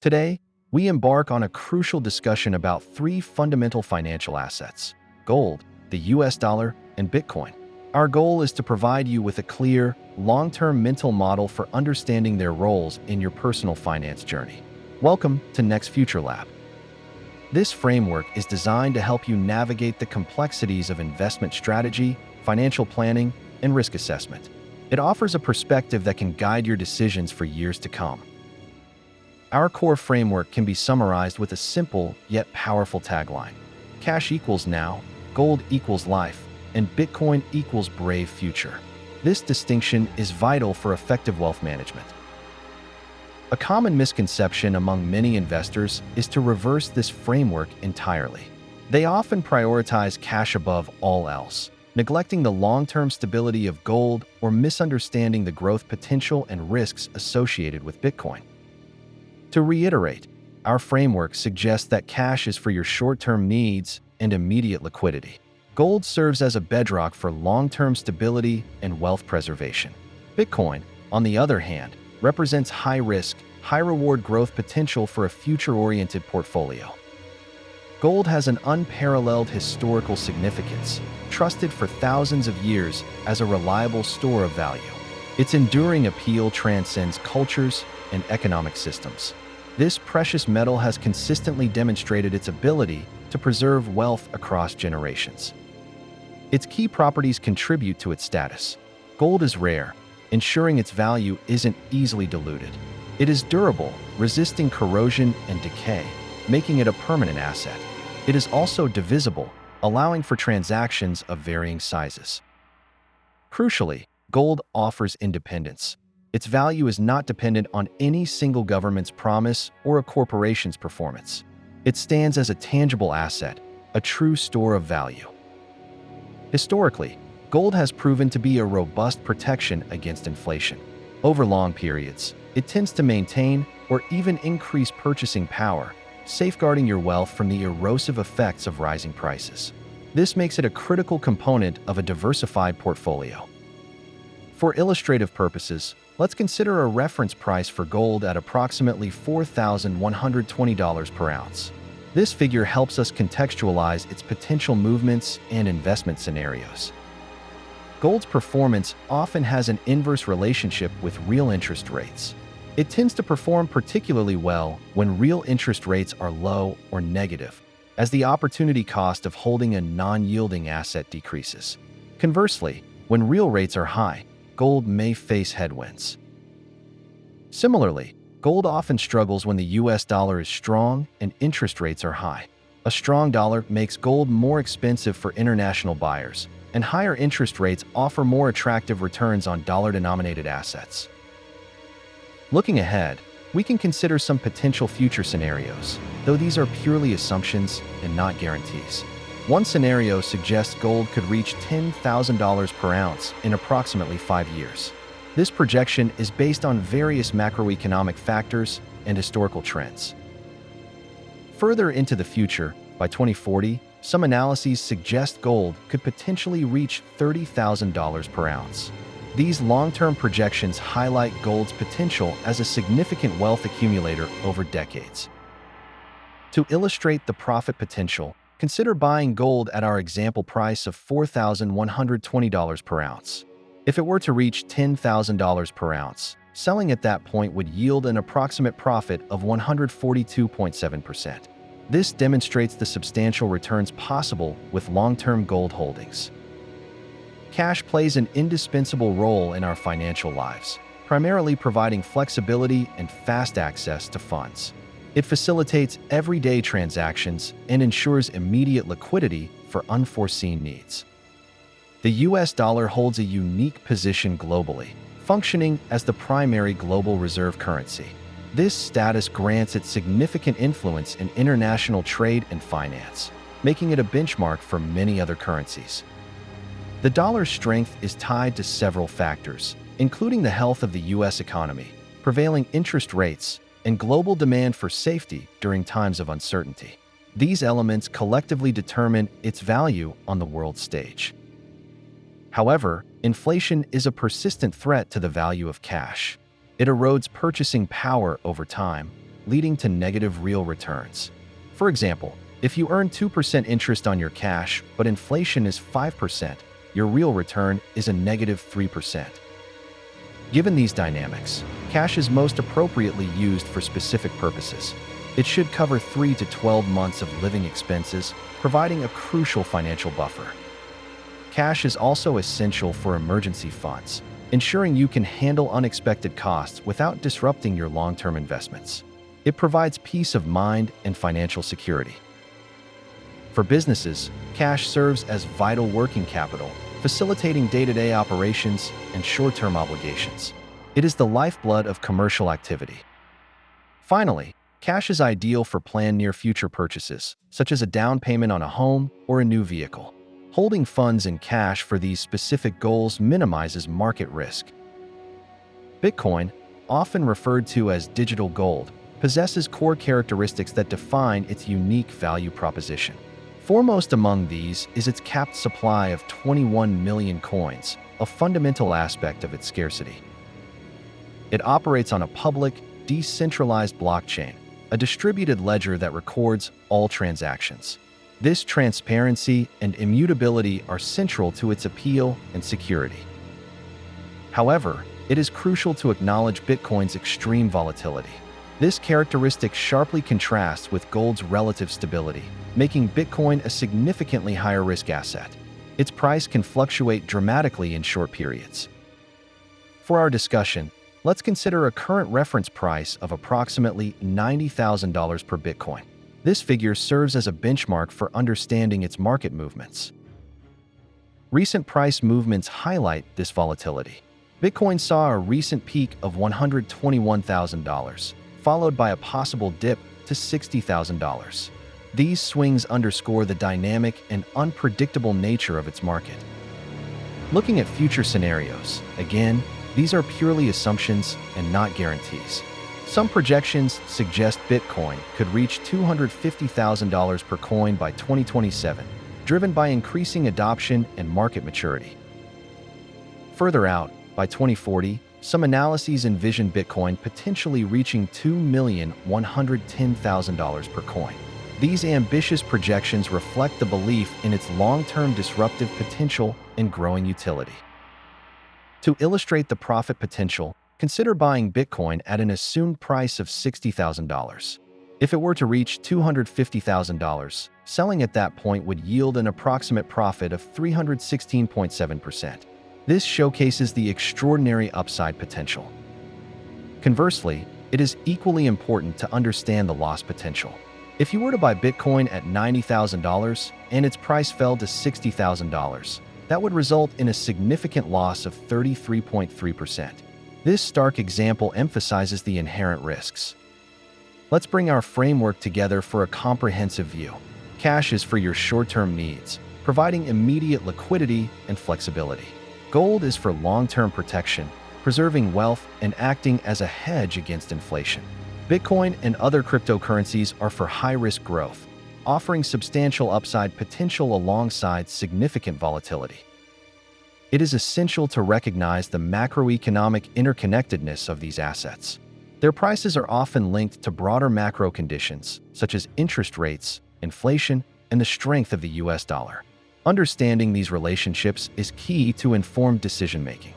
Today, we embark on a crucial discussion about three fundamental financial assets: gold, the US dollar, and Bitcoin. Our goal is to provide you with a clear, long-term mental model for understanding their roles in your personal finance journey. Welcome to NexFuture Lab. This framework is designed to help you navigate the complexities of investment strategy, financial planning, and risk assessment. It offers a perspective that can guide your decisions for years to come. Our core framework can be summarized with a simple yet powerful tagline: cash equals now, gold equals life, and Bitcoin equals brave future. This distinction is vital for effective wealth management. A common misconception among many investors is to reverse this framework entirely. They often prioritize cash above all else, neglecting the long-term stability of gold or misunderstanding the growth potential and risks associated with Bitcoin. To reiterate, our framework suggests that cash is for your short-term needs and immediate liquidity. Gold serves as a bedrock for long-term stability and wealth preservation. Bitcoin, on the other hand, represents high-risk, high-reward growth potential for a future-oriented portfolio. Gold has an unparalleled historical significance, trusted for thousands of years as a reliable store of value. Its enduring appeal transcends cultures and economic systems. This precious metal has consistently demonstrated its ability to preserve wealth across generations. Its key properties contribute to its status. Gold is rare, ensuring its value isn't easily diluted. It is durable, resisting corrosion and decay, making it a permanent asset. It is also divisible, allowing for transactions of varying sizes. Crucially, gold offers independence. Its value is not dependent on any single government's promise or a corporation's performance. It stands as a tangible asset, a true store of value. Historically, gold has proven to be a robust protection against inflation. Over long periods, it tends to maintain or even increase purchasing power, safeguarding your wealth from the erosive effects of rising prices. This makes it a critical component of a diversified portfolio. For illustrative purposes, let's consider a reference price for gold at approximately $4,120 per ounce. This figure helps us contextualize its potential movements and investment scenarios. Gold's performance often has an inverse relationship with real interest rates. It tends to perform particularly well when real interest rates are low or negative, as the opportunity cost of holding a non-yielding asset decreases. Conversely, when real rates are high, gold may face headwinds. Similarly, gold often struggles when the US dollar is strong and interest rates are high. A strong dollar makes gold more expensive for international buyers, and higher interest rates offer more attractive returns on dollar-denominated assets. Looking ahead, we can consider some potential future scenarios, though these are purely assumptions and not guarantees. One scenario suggests gold could reach $10,000 per ounce in approximately 5 years. This projection is based on various macroeconomic factors and historical trends. Further into the future, by 2040, some analyses suggest gold could potentially reach $30,000 per ounce. These long-term projections highlight gold's potential as a significant wealth accumulator over decades. To illustrate the profit potential, consider buying gold at our example price of $4,120 per ounce. If it were to reach $10,000 per ounce, selling at that point would yield an approximate profit of 142.7%. This demonstrates the substantial returns possible with long-term gold holdings. Cash plays an indispensable role in our financial lives, primarily providing flexibility and fast access to funds. It facilitates everyday transactions and ensures immediate liquidity for unforeseen needs. The US dollar holds a unique position globally, functioning as the primary global reserve currency. This status grants it significant influence in international trade and finance, making it a benchmark for many other currencies. The dollar's strength is tied to several factors, including the health of the US economy, prevailing interest rates, and global demand for safety during times of uncertainty. These elements collectively determine its value on the world stage. However, inflation is a persistent threat to the value of cash. It erodes purchasing power over time, leading to negative real returns. For example, if you earn 2% interest on your cash, but inflation is 5%, your real return is a negative 3%. Given these dynamics, cash is most appropriately used for specific purposes. It should cover 3 to 12 months of living expenses, providing a crucial financial buffer. Cash is also essential for emergency funds, ensuring you can handle unexpected costs without disrupting your long-term investments. It provides peace of mind and financial security. For businesses, cash serves as vital working capital, facilitating day-to-day operations and short-term obligations. It is the lifeblood of commercial activity. Finally, cash is ideal for planned near-future purchases, such as a down payment on a home or a new vehicle. Holding funds in cash for these specific goals minimizes market risk. Bitcoin, often referred to as digital gold, possesses core characteristics that define its unique value proposition. Foremost among these is its capped supply of 21 million coins, a fundamental aspect of its scarcity. It operates on a public, decentralized blockchain, a distributed ledger that records all transactions. This transparency and immutability are central to its appeal and security. However, it is crucial to acknowledge Bitcoin's extreme volatility. This characteristic sharply contrasts with gold's relative stability, making Bitcoin a significantly higher risk asset. Its price can fluctuate dramatically in short periods. For our discussion, let's consider a current reference price of approximately $90,000 per Bitcoin. This figure serves as a benchmark for understanding its market movements. Recent price movements highlight this volatility. Bitcoin saw a recent peak of $121,000, followed by a possible dip to $60,000. These swings underscore the dynamic and unpredictable nature of its market. Looking at future scenarios, again, these are purely assumptions and not guarantees. Some projections suggest Bitcoin could reach $250,000 per coin by 2027, driven by increasing adoption and market maturity. Further out, by 2040, some analyses envision Bitcoin potentially reaching $2,110,000 per coin. These ambitious projections reflect the belief in its long-term disruptive potential and growing utility. To illustrate the profit potential, consider buying Bitcoin at an assumed price of $60,000. If it were to reach $250,000, selling at that point would yield an approximate profit of 316.7%. This showcases the extraordinary upside potential. Conversely, it is equally important to understand the loss potential. If you were to buy Bitcoin at $90,000 and its price fell to $60,000, that would result in a significant loss of 33.3%. This stark example emphasizes the inherent risks. Let's bring our framework together for a comprehensive view. Cash is for your short-term needs, providing immediate liquidity and flexibility. Gold is for long-term protection, preserving wealth and acting as a hedge against inflation. Bitcoin and other cryptocurrencies are for high-risk growth, offering substantial upside potential alongside significant volatility. It is essential to recognize the macroeconomic interconnectedness of these assets. Their prices are often linked to broader macro conditions, such as interest rates, inflation, and the strength of the US dollar. Understanding these relationships is key to informed decision-making.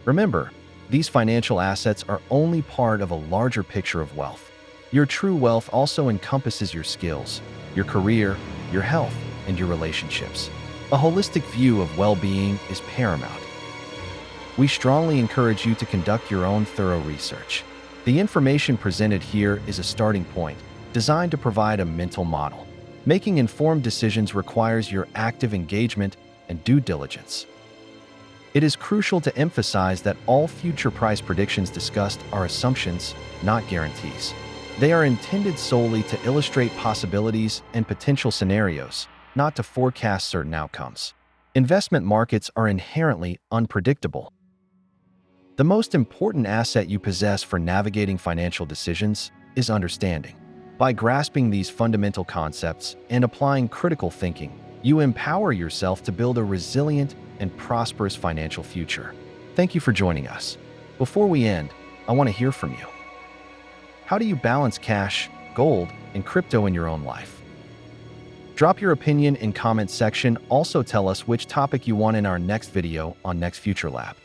Remember, these financial assets are only part of a larger picture of wealth. Your true wealth also encompasses your skills, your career, your health, and your relationships. A holistic view of well-being is paramount. We strongly encourage you to conduct your own thorough research. The information presented here is a starting point, designed to provide a mental model. Making informed decisions requires your active engagement and due diligence. It is crucial to emphasize that all future price predictions discussed are assumptions, not guarantees. They are intended solely to illustrate possibilities and potential scenarios, not to forecast certain outcomes. Investment markets are inherently unpredictable. The most important asset you possess for navigating financial decisions is understanding. By grasping these fundamental concepts and applying critical thinking, you empower yourself to build a resilient and prosperous financial future. Thank you for joining us. Before we end, I want to hear from you. How do you balance cash, gold, and crypto in your own life? Drop your opinion in comment section. Also tell us which topic you want in our next video on NexFuture Lab.